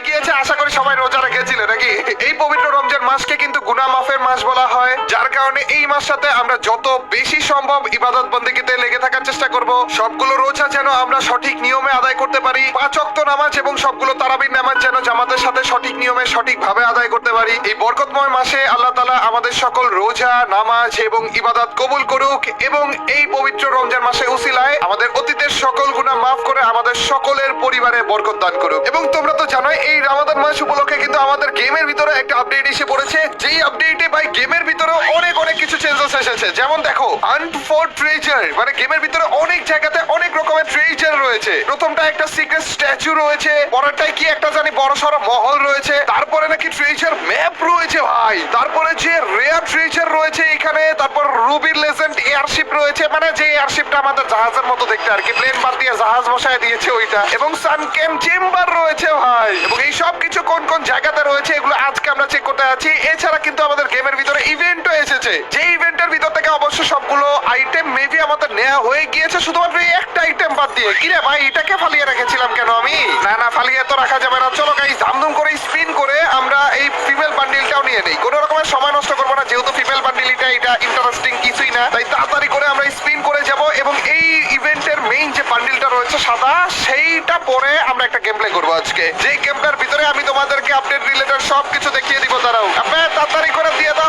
গিয়েছে, আশা করি সবাই রোজা রেখেছিল নাকি। এই পবিত্র রমজান মাসকে কিন্তু গুনাহ মাফের মাস বলা হয়, যার কারণে এই মাসটাতে আমরা যত বেশি সম্ভব ইবাদত বন্দেগীতে লেগে থাকার চেষ্টা করব। সবগুলো রোজা যেন আমরা সঠিক নিয়মে আদায় করতে পারি, 5 ওয়াক্ত নামাজ এবং সবগুলো তারাবির নামাজ যেন জামাতের সাথে সঠিক নিয়মে সঠিকভাবে আদায় করতে পারি। এই বরকতময় মাসে আল্লাহ তাআলা আমাদের সকল রোজা, নামাজ এবং ইবাদত কবুল করুক এবং এই পবিত্র রমজান মাসে উসিলায় আমাদের অতীতের সকল গুনাহ মাফ করে আমাদের সকলের পরিবারে বরকত দান করুক। এবং তোমরা তো জানোই এই রমাদান মাস উপলক্ষে কিন্তু আমাদের গেমের ভিতরে একটা আপডেট এসে পড়েছে, যেই আপডেটে ভাই গেমের ভিতরে অনেক কিছু চেঞ্জেস এসেছে। যেমন দেখো, হান্ট ফর ট্রেজার, মানে গেমের ভিতরে অনেক জায়গাতে অনেক রকমের ট্রেজার রয়েছে। প্রথমটা একটা সিক্রেট স্ট্যাচু রয়েছে, পরেরটাই কি একটা জানি বড়সড় মহল রয়েছে, তারপরে নাকি ট্রেজার ম্যাপ রয়েছে ভাই, তারপরে যে রেয়ার ট্রেজার রয়েছে এখানে, তারপর রুবির লেজেন্ড এয়ারশিপ রয়েছে, মানে যে এয়ারশিপটা আমাদের জাহাজের মতো দেখতে আর কি, প্লেন বাদ দিয়ে জাহাজ বসায় দিয়েছে ওইটা, এবং সানকেম চেম্বার রয়েছে ভাই। এবং এই সব কিছু কোন কোন জায়গাতে রয়েছে এগুলো আজকে আমরা চেক করতে যাচ্ছি। এছাড়া কিন্তু আমাদের গেমের ভিতরে ইভেন্টও এসেছে, যে ইভেন্টের ভিতর থেকে অবশ্য সবগুলো আইটেম মেবি আমাদের নেওয়া হয়ে গিয়েছে, শুধুমাত্র এই একটা আইটেম বাদ দিয়ে। কি রে ভাই, এটাকে ফালিয়ে রেখেছিলাম কেন আমি? না ফালিয়ে তো রাখা যাবে না। চলো গাইস, ধামধুম করে স্পিন করে আমরা এই ফিমেল বান্ডিলটাও নিয়ে নেই, কোনো রকমের সময় নষ্ট করবো না, যেহেতু ফিমেল বান্ডিলটা এটা ইন্টারেস্টিং কিছুই না, তাই তাড়াতাড়ি করে আমরা স্পিন করে যাব এবং এই ইভেন্টের মেইন যে বান্ডিলটা রয়েছে সাদা, সেইটা পরে আমরা একটা গেম প্লে করবো আজকে, যে গেমটার ভিতরে আমি তোমাদেরকে আপডেট রিলেটেড সবকিছু দেখিয়ে দিব। দাঁড়াও, তাড়াতাড়ি করে দিয়ে দাও।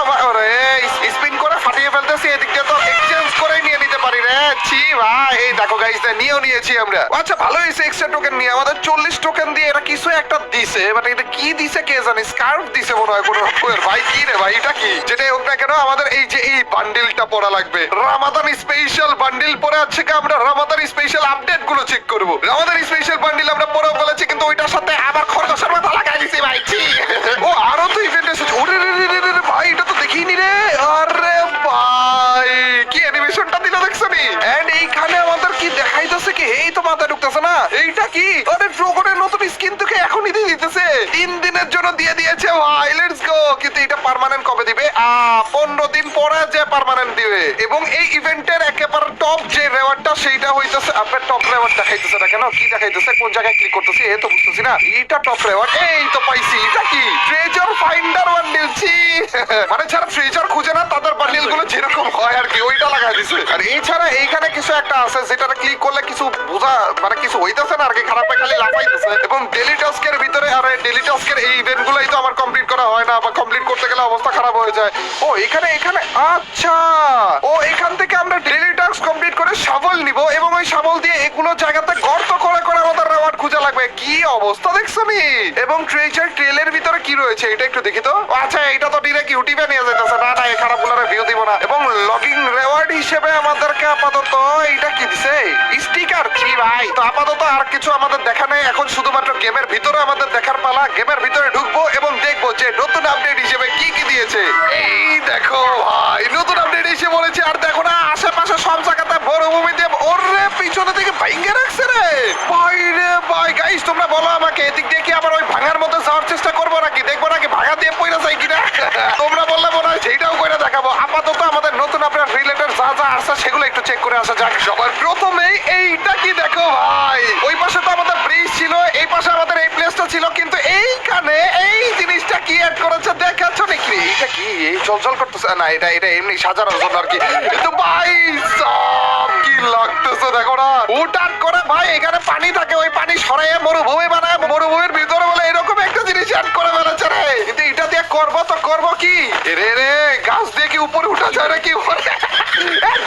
স্পিন করে ফাটিয়ে ফেলতেছি, এদিক দিয়ে তো এক্সচেঞ্জ করে নিয়ে নিতে পারি রে। ছি ভাই, এই দেখো গাইস, নিয়েও নিয়েছি আমরা। আচ্ছা ভালো হয়েছে এক্সট্রা টোকেন নিয়ে, আমাদের 40 টোকেন দিয়ে এটা কিছু একটা দিছে, বাট এটা কি দিছে কে জানে, স্কার্ফ দিছে মনে হয় কোনো রকমের। ভাই কি রে ভাই, এটা কি? যেটাই হোক না কেন আমাদের এই যে এই বান্ডিলটা পড়া লাগবে, রমাদান স্পেশাল বান্ডিল পরে আছে। আমরা রমাদান স্পেশাল আপডেট গুলো চেক করবো। রমাদান স্পেশাল বান্ডিল আমরা পরেও বলেছি, কিন্তু ওইটার সাথে আবার খরগোশের মাথা লাগাই দিছি ভাই। ও আরো তো ইভেন্ট এসেছে। ওরে রে ভাই, এটা তো দেখিনি রে। আরে ভাই, কি অ্যানিমেশনটা দিল দেখছো নি? এন্ড এইখানে আমাদের কি দেখাইতেছে কি, এই তো মাথা ঢুকতেছে না, এইটা কি? আরে ড্রাগনের নতুন স্কিন তোকে এখনই দিয়ে দিতেছে, 3 দিনের জন্য দিয়ে দিয়েছে ভাই। Let's go. কিন্তু এটা পার্মানেন্ট কবে দিবে? 15 দিন পরে যে পার্মানেন্ট দিবে। এবং এই ইভেন্টের একেবারে টপ যে রেওয়ার্ডটা সেইটা হইতেছে, আপনার টপ রেওয়ার্ড দেখাইতেছে না কেন? কি দেখাইতেছে? কোন জায়গায় ক্লিক করতেছি এ তো বুঝতেছি না। এইটা টপ রেওয়ার্ড, এই তো পাইছি। এটা কি? Treasure finder bundle. ছি, মানে যারা ট্রেজার খুঁজে না তাদের বান্ডিল গুলো যেরকম হয় আর কি, ওইটা লাগাই দিছে। আর এছাড়া এইখানে কিছু একটা আছে যেটাতে ক্লিক করলে কিছু বোঝা, মানে কিছু হইতেছে না আর কি, খারাপ খালি লাফাইতেছে। এবং ডেলি টাস্কের ভিতরে, আর ডেলি টাস্কের এই ইভেন্ট গুলোই তো আমার কমপ্লিট করা হয় না, বা কমপ্লিট করতে গেলে অবস্থা খারাপ হয়ে যায়। ও এখানে আচ্ছা, ও এখান থেকে আমরা ডেলি টাস্ক কমপ্লিট করে শাবল নিব এবং ওই শাবল দিয়ে এগুলো জায়গাতে গর্ত করে করে আমাদের রেওয়ার্ড খোঁজা লাগবে। কি অবস্থা দেখছো নি? এবং ট্রেজার ট্রেলের ভিতরে কি রয়েছে এটা একটু দেখি তো। আচ্ছা, এটা তো ডিরেক্ট ইউটিউবে নিয়ে যেতেছে। না এই খারাপগুলোর ভিউ দিব না। এবং লগইন রেওয়ার্ড হিসেবে আমাদেরকে আপাতত এটা কি দিছে? স্টিকার। জি ভাই, তো আপাতত আর কিছু আমাদের দেখা নেই, এখন শুধুমাত্র গেমের ভিতরে আমাদের দেখার পালা। গেমের ভিতরে ঢুকবো এবং দেখবো যে নতুন আপডেট হিসেবে কি কি দিয়েছে। এই দেখো ভাই, নতুন আপডেট এসে বলেছে। আর দেখো না, আশেপাশে সব জায়গাতে মরুভূমি দিয়ে, ওরে পিছনে থেকে ভাঙ্গে রাখছে রে ভাই রে ভাই। গাইস তোমরা বলো আমাকে, এদিক দিয়ে কি আবার ওই ভাঙার মধ্যে যাওয়ার চেষ্টা করবো নাকি? দেখবো নাকি ভাঙা দিয়ে পয়লা যায় কিনা? তোমরা বললে মনে হয় সেইটাও করে দেখাবো। আপাতত আমাদের নতুন আপনার রিলেটেড যা যা আসছে সেগুলো একটু চেক করে আসা যাক। সবার প্রথমেই এইটা কি দেখো ভাই, ওই পাশে তো আমাদের ব্রিজ ছিল, এই পাশে আমাদের এই প্লেসটা ছিল, কিন্তু এইখানে এই জিনিসটা কি অ্যাড করেছে দেখাচ্ছ নাকি? এইটা কি? এই জলজল করতেছে না, এটা এমনি সাজানোর জন্য আর কি। কিন্তু ভাই সব কি লাগতেছে দেখো না, উঠান করে ভাই এখানে পানি থাকে, ওই পানি সরাইয়ে মরুভূমি বানায়, মরুভূমির ভিতরে বলে এরকম একটা জিনিস অ্যাড করে ফেলেছে রে। কিন্তু এটা দিয়ে করবো তো করবো কি রে? গাছ দিয়ে কি উপরে উঠা যায় নাকি?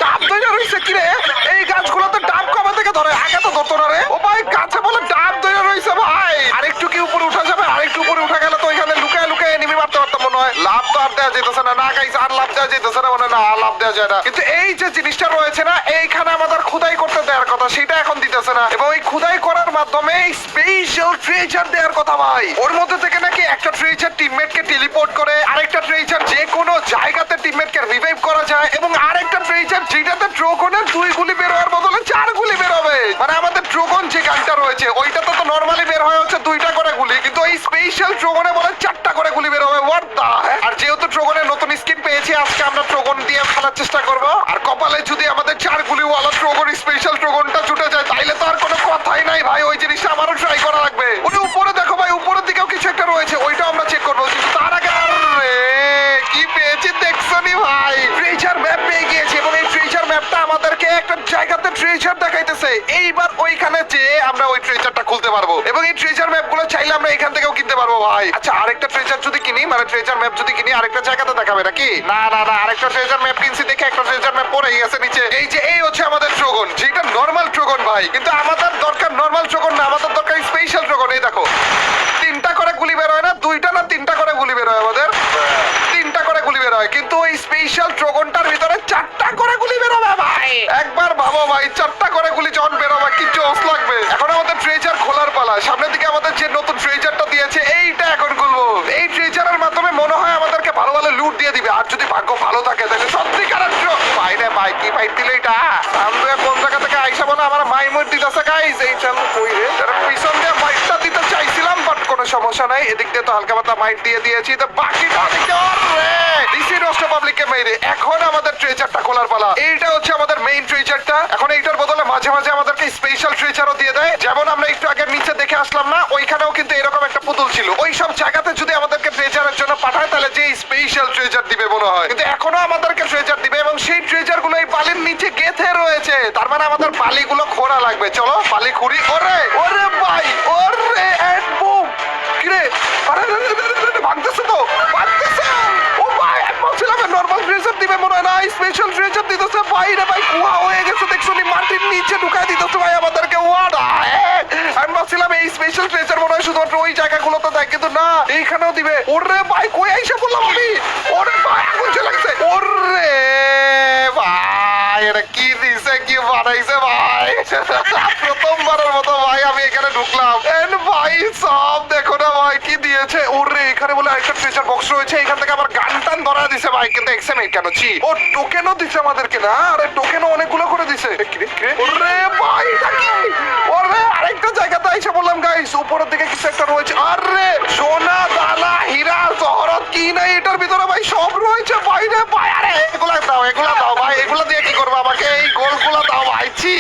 ডাব ধরে রয়েছে কি রে? এই গাছগুলো তো ডাব কবে থেকে ধরে? আগে তো ধরতো না রে। ও ভাই, গাছে বলে ডাব ধরে রয়েছে ভাই। আরেকটু কি উপরে উঠা যাবে? আরেকটু উপরে উঠা গেলে তো ওইখানে লুকায় লুকায় এনিমি মারতে পারতাম মনে হয়। লাভ তো আর দেওয়া যেতেছে না। না গাইস, আর লাভ দেওয়া যেতেছে না, মানে না লাভ দেওয়া যায় না। কিন্তু এই যে জিনিসটা রয়েছে না, এইখানে আমাদের খুদাই করতে দেওয়ার কথা, সেটা এখন দিতেছে না। এবং এই খুদাই করার মাধ্যমে স্পেশাল ট্রেজার দেওয়ার কথা ভাই। ওর মধ্যে থেকে নাকি একটা ট্রেজার টিমমেটকে টেলিপোর্ট করে, আরেকটা ট্রেজার যে কোনো জায়গাতে টিমমেটকে রিভাইভ করা যায়, এবং আরেকটা ট্রেজার যেটাতে ড্রাগনের 2 গুলি বের হওয়ার বদলে 4 গুলি বের হবে। মানে আমাদের ড্রাগন যে গানটা রয়েছে ওইটাতে তো নরমালি বের হয় হচ্ছে 2টা করে গুলি, কিন্তু এই স্পেশাল ড্রাগনে বলে 4টা করে গুলি বের হবে। হোয়াট দা। আর যেহেতু ড্রাগনের নতুন স্কিন পেয়েছি, আজকে আমরা ড্রাগন দিয়ে খেলার চেষ্টা করব। আর কপালে যদি আমাদের 4 গুলি ওয়ালা ড্রাগন স্পেশাল ড্রাগনটা জুটে যায়, তাইলে তো আর কোনো কথাই নাই ভাই। ওই জিনিসটা আমারও ট্রাই করা লাগবে। ওই উপরে দেখো ভাই, উপরের দিকেও কিছু এইবার ওইখানে যে আমরা ওই ট্রেজারটা খুলতে পারবো এবং এই ট্রেজার ম্যাপ গুলো চাইলে আমরা এখান থেকেও কিনতে পারবো ভাই। আচ্ছা আরেকটা ট্রেজার যদি কিনি, মানে ট্রেজার ম্যাপ যদি কিনি আরেকটা জায়গাতে দেখাবে নাকি? না না না, আরেকটা ট্রেজার ম্যাপ কিনছি দেখে একটা ট্রেজার ম্যাপ পড়েই আছে নিচে। এই যে এই হচ্ছে আমাদের ড্রাগন, যেটা নরমাল ড্রাগন ভাই, কিন্তু আমাদের দরকার নরমাল ড্রাগন না, আমাদের দরকার স্পেশাল ড্রাগন। এই দেখো 3টা করে গুলি বের হয় না, 2টা না 3টা করে গুলি বের হয়, আমাদের 3টা করে গুলি বের হয়, কিন্তু ওই স্পেশাল ড্রাগনটার ভিতরে 4টা করে গুলি বের হবে ভাই। একবার ভাবো ভাই, 4টা করে গুলি যখন বের হবে কি জোস লাগবে। এখন আমাদের ট্রেজার খোলার পালা। সামনের দিকে আমাদের যে নতুন ট্রেজারটা দিয়েছে এইটা এখন খুলবো। এই ট্রেজারের মাধ্যমে মনে হয় আমাদেরকে ভালো ভালো লুট দিয়ে দিবে, আর যদি ভাগ্য ভালো থাকে তাহলে সত্যিকারের ভাই রে ভাই। কি ফাইট দিল এটা? সামনে কোন জায়গা থেকে আইসা বলে আমার মাইমুর দিতেছে গাইস। এই চান্দু কই রে? তারা পিছন দিয়ে মাইটটা দিতে চাইছিলাম, বাট কোনো সমস্যা নাই, এদিক দিয়ে তো হালকা পাতলা মাইট দিয়ে দিয়েছি, তো বাকিটা দিকে রে ডিসি রোস্ট পাবলিককে মেরে। এখন আমাদের ট্রেজারটা খোলার পালা। এইটা হচ্ছে আমাদের মেইন ট্রেজারটা। এখন এইটার বদলে মাঝে মাঝে আমাদেরকে স্পেশাল ট্রেজারও দিয়ে দেয়, যেমন আমরা একটু আগে নিচে দেখে আসলাম না, ওইখানেও কিন্তু এরকম একটা পুতুল ছিল। ওই সব জায়গাতে যদি আমাদেরকে ট্রেজারের জন্য পাঠায় তাহলে যে স্পেশাল ট্রেজার দিবে মনে হয়, কিন্তু এখনো আমাদেরকে ট্রেজার দিবে এবং সেই ট্রেজার গুলো এই বালির নিচে গেথে রয়েছে। তার মানে আমাদের বালিগুলো খোঁড়া লাগবে। চলো বালি খুঁড়ি। ওরে ওরে ভাই, ওরে এন্ড বুম। কিরে আরে ভাঙতেছে তো, ভাঙতেছে। ও ভাই আমি বলছিলাম নরমাল ট্রেজার দিবে মনে হয় না, স্পেশাল ট্রেজার দিতেছে ভাই রে ভাই। কুয়া হয়ে গেছে দেখছো নি, মাটির নিচে ঢুকাই দিতেছে ভাই আমাদেরকে। ওয়াট আমি ভাবছিলাম এই স্পেশাল ট্রেজার মনে হয় শুধুমাত্র ওই জায়গাগুলোতে দেয়, কিন্তু না এইখানেও দিবে। ওরে ভাই কই আইসা বললাম আমি। ওরে ভাই আগুন চলে গেছে। ওরে ভাই এটা কি দিছে, কি বানাইছে ভাই। প্রথমবারের মতো ভাই আমি এখানে ঢুকলাম এন্ড ভাই সব দেখো না ভাই কি দিয়েছে। ওরে এখানে বলে আরেকটা ট্রেজার বক্স রয়েছে, এখান থেকে আবার গান টান ধরা দিছে ভাই, কিন্তু এক্সএমএ কেন ছি। ও টোকেনও দিছে আমাদেরকে না, আরে টোকেনও অনেকগুলো করে দিছে। ওরে ভাই এটা কি? ওরে আরেকটা জায়গাতে আইসা বললাম গাইস উপরের দিকে কিছু একটা রয়েছে। আরে সোনা দানা হীরা জহরত কি নাই এটার ভিতরে ভাই সব রয়েছে ভাই রে ভাই। আরে এগুলা দাও ভাই, এগুলা দিয়ে কি করবো আমাকে? এই গোলগুলা দাও ভাই। ছি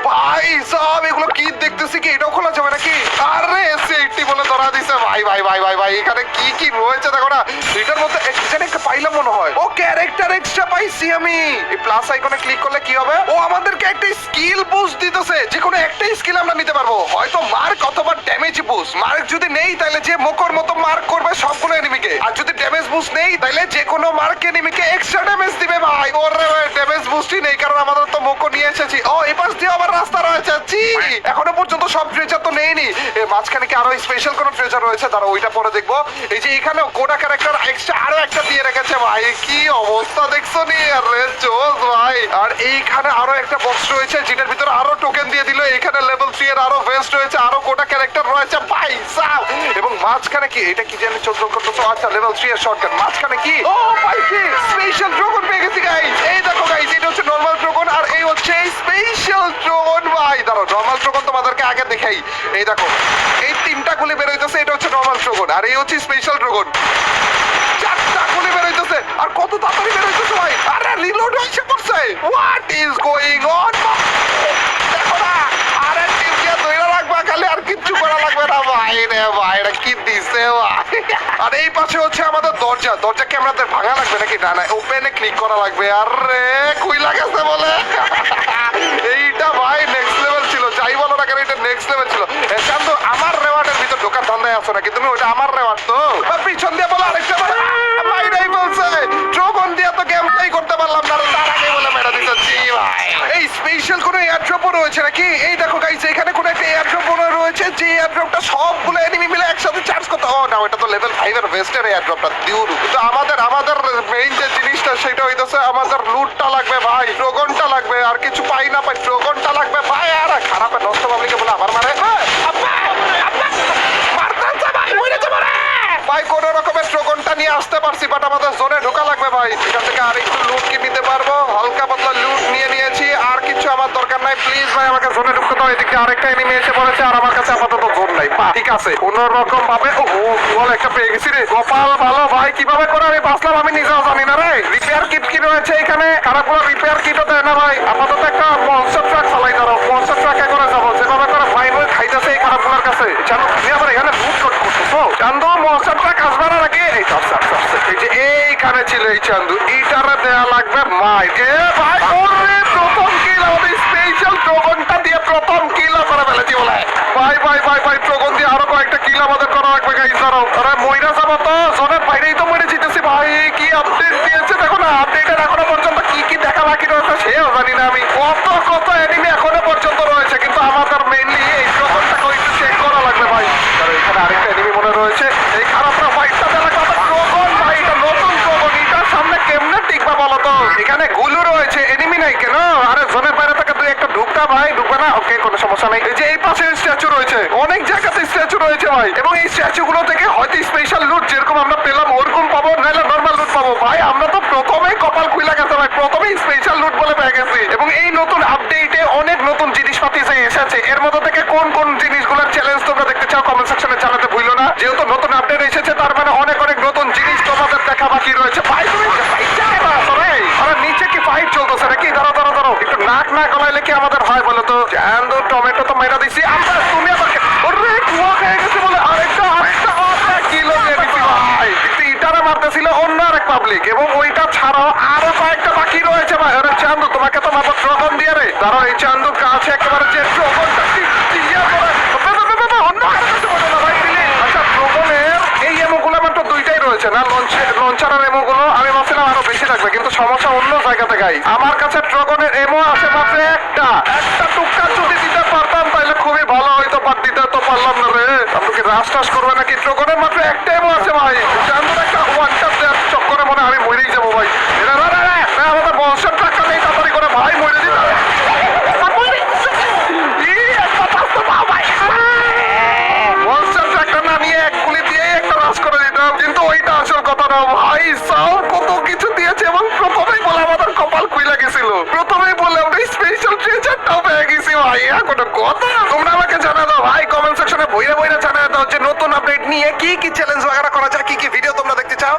ভাই সব এগুলো কি দেখতেছি, কি এটাও খোলা যাবে নাকি? আরে সেইটি বলে ধরা দিছে ভাই ভাই ভাই ভাই ভাই। এখানে কি কি রয়েছে দেখো না, এটার মধ্যে একটা পাইলাম মনে হয়। ও ক্যারেক্টার এক্সট্রা পাইছি আমি। এই প্লাস আইকনে ক্লিক করলে কি হবে? ও আমাদেরকে একটা স্কিল বুস্ট দিতেছে, যে কোনো একটা স্কিল আমরা নিতে পারবো, হয়তো মার্ক অথবা ড্যামেজ বুস্ট। মার্ক যদি নেই তাহলে যে মোকর মতো মার্ক করবে সবগুলো এনিমিকে, আর যদি ড্যামেজ বুস্ট নেই তাহলে যে কোনো মার্ক এনিমিকে এক্সট্রা ড্যামেজ দিবে ভাই। ওরে ভাই ড্যামেজ বুস্টই নেই, কারণ আমাদের তো মোকো নিয়ে এসেছি। ও এই পাশ দিয়ে আবার রাস্তা রয়েছে। জি এখনো পর্যন্ত সব ট্রেজার তো নেইনি, মাঝখানে কি আরো স্পেশাল কোনো ট্রেজার রয়েছে? দাঁড়া ওইটা পরে দেখবো। এই যে এখানেও কোডা ক্যারেক্টার এক্সট্রা আরো একটা দিয়ে রেখেছে ভাই, কি অবস্থা দেখছো নি? আরে জোস ভাই। আর এইখানে আরো একটা বক্স রয়েছে যেটার ভিতরে আরো টোকেন দিয়ে দিল। এখানে লেভেল 3 এর আরো ভেস্ট রয়েছে, আরো কোডা ক্যারেক্টার রয়েছে ভাই সাব। এবং মাঝখানে কি এটা কি জানি চলচল করতেছে? আচ্ছা লেভেল 3 এর শর্টকাট। মাঝখানে কি? ও ভাই কি স্পেশাল ড্রাগন পেয়ে গেছি গাইস। এই দেখো গাইস, এটা হচ্ছে নরমাল ড্রাগন আর এই হচ্ছে স্পেশাল ড্রাগন ভাই। দাঁড়াও নরমাল ড্রাগন তোমাদেরকে আগে দেখাই। এই দেখো এই 3টা গুলি বের হইতেছে, এটা হচ্ছে নরমাল ড্রাগন আর এই হচ্ছে স্পেশাল ড্রাগন। 4টা গুলি বের হইতেছে আর কত তাড়াতাড়ি বের হইতেছে ভাই। আরে রিলোড হইছে পড়ছে। What is going on? দেখো না, আরে টিম দিয়ে ধইরা রাখবা খালি, আর কিচ্ছু করা লাগবে না ভাই রে ভাই। এটা কি দিছে ভাই। আর এই পাশে হচ্ছে আমাদের দরজা। দরজা কি আমাদের ভাঙা লাগবে নাকি? না না, ওপেনে ক্লিক করা লাগবে। আরে খুইলা গেছে বলে। এইটা ভাই নেক্সট লেভেল ছিল, যাই বলো না কেন এটা নেক্সট লেভেল ছিল। চান্দু আমার রেওয়ার্ডের ভিতর ঢোকার ধান্দায় আছো নাকি তুমি? ওটা আমার রেওয়ার্ড তো। পিছন দিয়ে বলো আরেকটা ভাইরাই বলছে ড্রাগন দিয়ে তো গেম প্লে করতে পারলাম না, তার আগে বলে মেরা দিতে। জি ভাই এই স্পেশাল কোনো এয়ারড্রপও রয়েছে নাকি? এই দেখো গাইস এখানে কোনো একটা এয়ারড্রপ রয়েছে, যে এয়ারড্রপটা সবগুলো এনিমি মিলে একসাথে চার্জ করতে। ও না, ওটা তো লেভেল 5 এর ওয়েস্টের এয়ারড্রপটা দিউর। কিন্তু আমাদের মেইন যে জিনিসটা সেটা হইতাছে আমাদের লুটটা লাগবে ভাই, ড্রাগনটা লাগবে। আর কিছু পাই না পাই, ড্রাগনটা লাগবে ভাই। আর খারাপে নষ্ট পাবলিকে বলে আমার মারে ভাই। কোন রকমের ড্রাগনটা নিয়ে আসতে পারছি, বাট আমাদের জোনে ঢোকা লাগবে ভাই। এখান থেকে আর একটু লুট কি নিতে পারবো? হালকা পাতলা লুট নিয়ে নিয়েছি, আর কিছু আমার দরকার নাই। প্লিজ ভাই আমাকে জোনে ঢুকতে দাও। এদিকে আরেকটা এনিমি এসে পড়েছে আর আমার কাছে আপাতত জোন নাই। ঠিক আছে কোন রকম ভাবে বল একটা পেয়ে গেছি রে। গোপাল ভালো ভাই, কিভাবে করে আমি বাঁচলাম আমি নিজেও জানি না রে। রিপেয়ার কিট কি রয়েছে এখানে? খারাপগুলো রিপেয়ার কিটও দেয় না ভাই। আপাতত একটা মনস্টার ট্রাক চালাই, দাঁড়াও মনস্টার ট্রাকে করে যাবো। যেভাবে করে ফাইন খাইতেছে এই খারাপগুলোর কাছে। জানো তুমি আবার এখানে লুট করতেছো? জানো মনস্টার ট্রাক আসবে না নাকি? এই এই যে এইখানে ছিল এই চান্দু, এইটারে দেয়া লাগবে মাই। এ ভাই ওরে প্রথম কিল আমাদের স্পেশাল ড্রাগনটা দিয়ে প্রথম কিল করে ফেলেছি বলে। ভাই ভাই ভাই ভাই ড্রাগন দিয়ে আরো কয়েকটা কিল আমাদের করা লাগবে গাইস। দাঁড়াও, আরে মইরা যাবো তো, জোনের বাইরেই তো মরে জিতেছি ভাই। কি আপডেট দিয়েছে দেখো না, আপডেটের এখনো পর্যন্ত কি কি দেখা বাকি রয়েছে সেও জানি না আমি। কত কত এনিমি এখনো পর্যন্ত রয়েছে, কিন্তু আমাদের মেইনলি এই ড্রাগনটাকে একটু চেক করা লাগবে ভাই। কারণ এখানে আরেকটা এনিমি মনে রয়েছে, এই খারাপরা ফাইটটা দেওয়া লাগবে। ড্রাগন ভাই, এটা নতুন ড্রাগন, এটার সামনে কেমনে টিকবা বলো তো? এখানে গুলু রয়েছে, এনিমি নাই কেন? আরে জোনের বাইরে থেকে তুই একটা ঢুকটা ভাই, ঢুকবে না? ওকে, কোনো সমস্যা নেই। এই যে এই পাশে স্ট্যাচু রয়েছে, অনেক জায়গাতে স্ট্যাচু রয়েছে ভাই, এবং এই স্ট্যাচু গুলো থেকে হয়তো স্পেশাল লুট যেরকম আমরা পেলাম ওরকম পাবো, নাহলে নর্মাল লুট পাবো ভাই। আমরা তো প্রথমেই কপাল খুলে গেছে ভাই, প্রথমেই স্পেশাল লুট বলে পেয়ে গেছি। এবং এই নতুন আপডেটে অনেক নতুন জিনিসপাতি যে এসেছে, এর মধ্যে থেকে কোন কোন জিনিসগুলোর চ্যালেঞ্জ তোমরা দেখতে চাও কমেন্ট সেকশনে জানাতে ভুলো না। যেহেতু নতুন আপডেট এসেছে, তার মানে অনেক অনেক নতুন জিনিস তোমাদের দেখা বাকি রয়েছে ভাই। তুমি আরে নিচে কি ফাইট চলতেছে নাকি? দাঁড়াও দাঁড়াও দাঁড়াও, একটু নাক না গলাইলে কি আমাদের হয় বলো তো? জ্যান্দো টমেটো তো মেরা দিছি আমরা, তুমি আবার ওরে কুয়া খেয়ে গেছে বলে আরেকটা কিলো দিয়ে দিছি ভাই। কিন্তু ইটারে মারতেছিল অন্য আরেক পাবলিক, এবং ওইটা ছাড়াও আরো কয়েকটা বাকি রয়েছে ভাই। আরে চান্দু, তোমাকে তো মারবো ড্রাগন দিয়ে রে। দাঁড়াও, এই চান্দুর কাছে একেবারে যে ড্রাগনটা দিয়ে অন্য কারো কাছে বলে না ভাই, প্লিজ। আচ্ছা, ড্রাগনের এই এমোগুলো মাত্র দুইটাই রয়েছে না, লঞ্চারের এমোগুলো আমি ভাবছিলাম আরো বেশি থাকবে, কিন্তু সমস্যা অন্য জায়গাতে গাই। আমার কাছে ড্রাগনের এমো আছে মাত্র একটা টুকটা যদি দিতে পারতাম তাহলে খুবই ভালো হইতো, বাদ দিতে তো পারলাম না রে। আপনাকে রাস টাস করবে নাকি? ড্রাগনের মাত্র একটা এমো আছে ভাই, চান্দুর একটা ওয়ান টাপ দেওয়ার চক্করে মনে আমি মরেই যাবো ভাই। এরা আমাদের বংশের টাকা নেই, তাড়াতাড়ি করে ভাই মরে দিতে। মনস্টার ট্রাকটা না নিয়ে এক গুলি দিয়ে একটা রাশ করে দিতাম, কিন্তু ওইটা আসল কথা না ভাই। সাও কত কিছু দিয়েছে, এবং প্রথমেই বলে আমাদের কপাল খুইলা গেছিল। প্রথমেই বলে আমরা স্পেশাল ট্রেজারটাও পেয়ে গেছি ভাই। কোনো কথা তোমরা আমাকে জানা দাও ভাই, কমেন্ট সেকশনে বইরে বইরে জানা দাও যে নতুন আপডেট নিয়ে কি কি চ্যালেঞ্জ বাগারা করা যায়, কি কি ভিডিও তোমরা দেখতে চাও।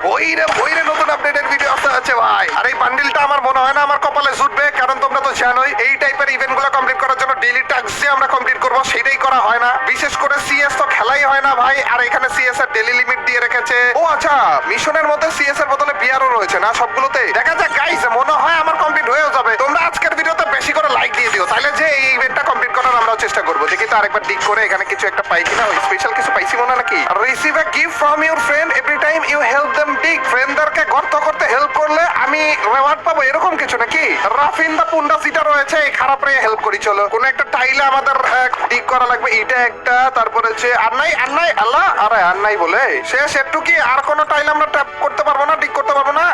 বইরে নতুন আপডেটের ভিডিও আসতে আছে ভাই। আর এই বান্ডিলটা আমার মনে হয় না আমার কপালে জুটবে, কারণ তোমরা তো জানোই এই টাইপের ইভেন্ট গুলো কমপ্লিট করার জন্য ডেইলি টাস্ক যে আমরা কমপ্লিট করবো সেটাই করা হয় না। বিশেষ করে সিএস তো খেলাই হয় না ভাই, আর এখানে সিএস এর ডেইলি লিমিট দিয়ে রেখেছে। ও আচ্ছা, মিশনের মধ্যে সিএস এর বদলে বিআরও রয়েছে না সবগুলোতে? দেখা যাক গাইস, মনে হয় আমার কমপ্লিট হয়েও যাবে। তোমরা আজকের ভিডিওতে বেশি করে লাইক দিয়ে দিও, তাহলে যে এই ইভেন্টটা কমপ্লিট করার আমরাও চেষ্টা করবো। দেখি তো আরেকবার ডিক করে এখানে কিছু একটা পাই কিনা। ওই স্পেশাল কিছু পাইছি মনে নাকি? Receive a gift from your friend every time you help them dig. ফ্রেন্ডদেরকে গর্ত করতে হেল্প করলে আমি রিওয়ার্ড পাবো, এরকম কিছু নাকি? রাফিন দা পুন্ডা যেটা রয়েছে, এই খারাপ রে হেল্প করি চলো। কোন একটা টাইলে আমাদের ডিগ করা লাগবে, এটা একটা। তারপরে হচ্ছে আর নাই আল্লাহ, আরে আর নাই বলে শেষ। একটু কি আর কোন টাইল আমরা ট্যাপ করতে পারবো না, ডিগ করতে পারবো না?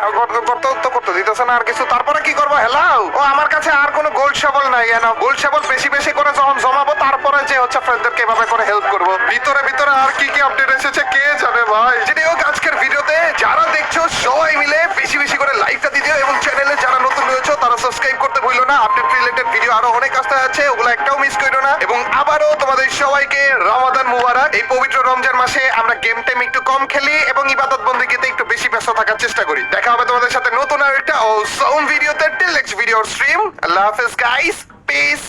গর্ত তো করতে দিতেছে না আর কিছু। তারপরে কি করবো? হেলাও, ও আমার কাছে আর কোনো গোল্ড শাবল নাই। গোল্ড শাবল বেশি বেশি করে যখন জমাবো, তারপরে যে হচ্ছে ফ্রেন্ডদেরকে এভাবে করে হেল্প করবো। ভিতরে ভিতরে আর কি কি আপডেট এসেছে কে জানে ভাই। যদি হোক, আজকের ভিডিওতে যারা দেখছো সবাই মিলে বেশি বেশি করে লাইকটা দিয়ে দিও, এবং চ্যানেলে যারা নতুন রয়েছে তারা সাবস্ক্রাইব করতে ভুলো না। আপডেট রিলেটেড ভিডিও আরো অনেক আসতে আছে, ওগুলো একটাও মিস করো না। এবং আবারও তোমাদের সবাইকে রমাদান মুবারক। এই পবিত্র রমজান মাসে আমরা গেম টাইম একটু কম খেলি এবং ইবাদত বন্দেগীতে একটু বেশি ব্যস্ত থাকার চেষ্টা করি। দেখা হবে তোমাদের সাথে নতুন আর একটা অসাম ভিডিওতে। টিল নেক্সট ভিডিও স্ট্রিম, আল্লাহ হাফেজ গাইস, পিস।